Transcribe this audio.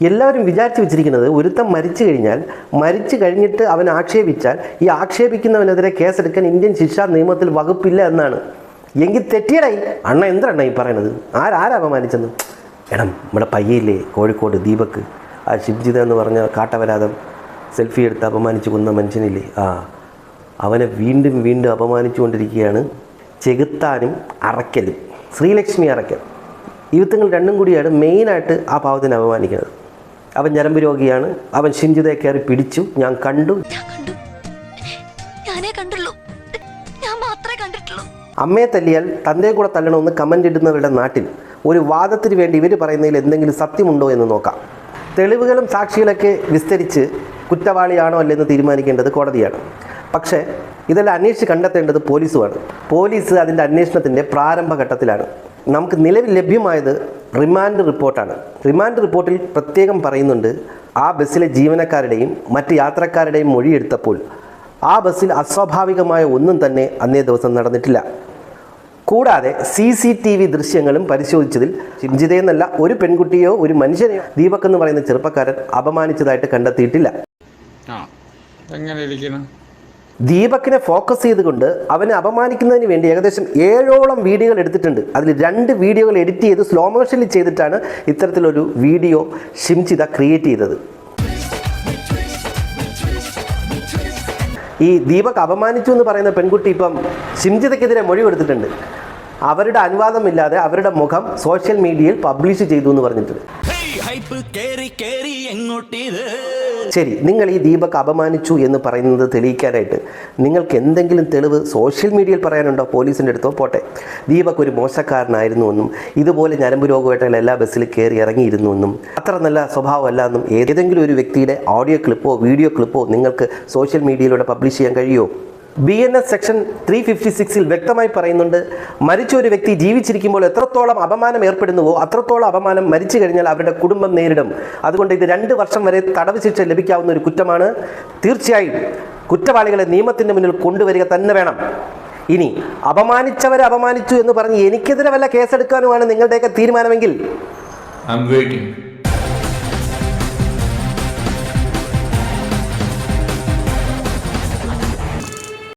എല്ലാവരും വിചാരിച്ചു വെച്ചിരിക്കുന്നത് ഒരുത്തം മരിച്ചു കഴിഞ്ഞിട്ട് അവൻ ആക്ഷേപിച്ചാൽ ഈ ആക്ഷേപിക്കുന്നവനെതിരെ കേസെടുക്കാൻ ഇന്ത്യൻ ശിക്ഷാ നിയമത്തിൽ വകുപ്പില്ല എന്നാണ്. എങ്കിൽ തെറ്റിയടായി അണ്ണ എന്താണ് ഈ പറയണത്? ആരാ അപമാനിച്ചെന്ന്? എടാ നമ്മുടെ പയ്യയില്ലേ കോഴിക്കോട് ദീപക്, ആ ഷിംജിത എന്ന് പറഞ്ഞ കാട്ടവരാതം സെൽഫി എടുത്ത് അപമാനിച്ച് കൊന്ന മനുഷ്യനില്ലേ, അവനെ വീണ്ടും വീണ്ടും അപമാനിച്ചുകൊണ്ടിരിക്കുകയാണ് ചെകുത്താനും അറയ്ക്കലും. ശ്രീലക്ഷ്മി അറയ്ക്കൽ ഇവത്തുങ്ങൾ രണ്ടും കൂടിയാണ് മെയിനായിട്ട് ആ പാവത്തിനെ അപമാനിക്കുന്നത്. അവൻ ഞരമ്പ് രോഗിയാണ്, അവൻ ഷിംജിതയെ കയറി പിടിച്ചു, ഞാൻ കണ്ടു. അമ്മയെ തല്ലിയാൽ തന്തയെ കൂടെ തല്ലണമെന്ന് കമൻ്റ് ഇടുന്നവരുടെ നാട്ടിൽ ഒരു വാദത്തിന് വേണ്ടി ഇവർ പറയുന്നതിൽ എന്തെങ്കിലും സത്യമുണ്ടോ എന്ന് നോക്കാം. തെളിവുകളും സാക്ഷികളൊക്കെ വിസ്തരിച്ച് കുറ്റവാളിയാണോ അല്ലെന്ന് തീരുമാനിക്കേണ്ടത് കോടതിയാണ്. പക്ഷേ ഇതെല്ലാം അന്വേഷിച്ച് കണ്ടെത്തേണ്ടത് പോലീസുമാണ്. പോലീസ് അതിൻ്റെ അന്വേഷണത്തിൻ്റെ പ്രാരംഭഘട്ടത്തിലാണ്. നമുക്ക് നിലവിൽ ലഭ്യമായത് റിമാൻഡ് റിപ്പോർട്ടാണ്. റിമാൻഡ് റിപ്പോർട്ടിൽ പ്രത്യേകം പറയുന്നുണ്ട്, ആ ബസ്സിലെ ജീവനക്കാരുടെയും മറ്റ് യാത്രക്കാരുടെയും മൊഴിയെടുത്തപ്പോൾ ആ ബസ്സിൽ അസ്വാഭാവികമായ ഒന്നും തന്നെ അന്നേ ദിവസം നടന്നിട്ടില്ല. കൂടാതെ CCTV ദൃശ്യങ്ങളും പരിശോധിച്ചതിൽ ഷിംജിതയെന്നല്ല ഒരു പെൺകുട്ടിയോ ഒരു മനുഷ്യനെയോ ദീപക് എന്ന് പറയുന്ന ചെറുപ്പക്കാരൻ അപമാനിച്ചതായിട്ട് കണ്ടെത്തിയിട്ടില്ല. ദീപകിനെ ഫോക്കസ് ചെയ്തുകൊണ്ട് അവനെ അപമാനിക്കുന്നതിന് വേണ്ടി ഏകദേശം 7ഓളം വീഡിയോകൾ എടുത്തിട്ടുണ്ട്. അതിൽ 2 വീഡിയോകൾ എഡിറ്റ് ചെയ്ത് സ്ലോ മോഷനിൽ ചെയ്തിട്ടാണ് ഇത്തരത്തിലൊരു വീഡിയോ ഷിംജിത ക്രിയേറ്റ് ചെയ്തത്. ഈ ദീപക് അപമാനിച്ചു എന്ന് പറയുന്ന പെൺകുട്ടി ഇപ്പം ഷിംജിതയ്ക്കെതിരെ മൊഴി കൊടുത്തിട്ടുണ്ട്. അവരുടെ അനുവാദമില്ലാതെ അവരുടെ മുഖം സോഷ്യൽ മീഡിയയിൽ പബ്ലിഷ് ചെയ്തു എന്ന് പറഞ്ഞിട്ടുണ്ട്. ശരി, നിങ്ങൾ ഈ ദീപക് അപമാനിച്ചു എന്ന് പറയുന്നത് തെളിയിക്കാനായിട്ട് നിങ്ങൾക്ക് എന്തെങ്കിലും തെളിവ് സോഷ്യൽ മീഡിയയിൽ പറയാനുണ്ടോ? പോലീസിൻ്റെ അടുത്തോ പോട്ടെ. ദീപക് ഒരു മോശക്കാരനായിരുന്നുവെന്നും ഇതുപോലെ ഞരമ്പ് രോഗമായിട്ടുള്ള എല്ലാ ബസ്സിൽ കയറി ഇറങ്ങിയിരുന്നുവെന്നും അത്ര നല്ല സ്വഭാവമല്ല എന്നും ഏതെങ്കിലും ഒരു വ്യക്തിയുടെ ഓഡിയോ ക്ലിപ്പോ വീഡിയോ ക്ലിപ്പോ നിങ്ങൾക്ക് സോഷ്യൽ മീഡിയയിലൂടെ പബ്ലിഷ് ചെയ്യാൻ കഴിയുമോ? BNS സെക്ഷൻ 356 വ്യക്തമായി പറയുന്നുണ്ട്, മരിച്ച ഒരു വ്യക്തി ജീവിച്ചിരിക്കുമ്പോൾ എത്രത്തോളം അപമാനം ഏർപ്പെടുന്നുവോ അത്രത്തോളം അപമാനം മരിച്ചു കഴിഞ്ഞാൽ അവരുടെ കുടുംബം നേരിടും. അതുകൊണ്ട് ഇത് 2 വർഷം വരെ തടവ് ശിക്ഷ ലഭിക്കാവുന്ന ഒരു കുറ്റമാണ്. തീർച്ചയായും കുറ്റവാളികളെ നിയമത്തിൻ്റെ മുന്നിൽ കൊണ്ടുവരിക തന്നെ വേണം. ഇനി അപമാനിച്ചവരെ അപമാനിച്ചു എന്ന് പറഞ്ഞ് എനിക്കെതിരെ വല്ല കേസെടുക്കാനുമാണ് നിങ്ങളുടെയൊക്കെ തീരുമാനമെങ്കിൽ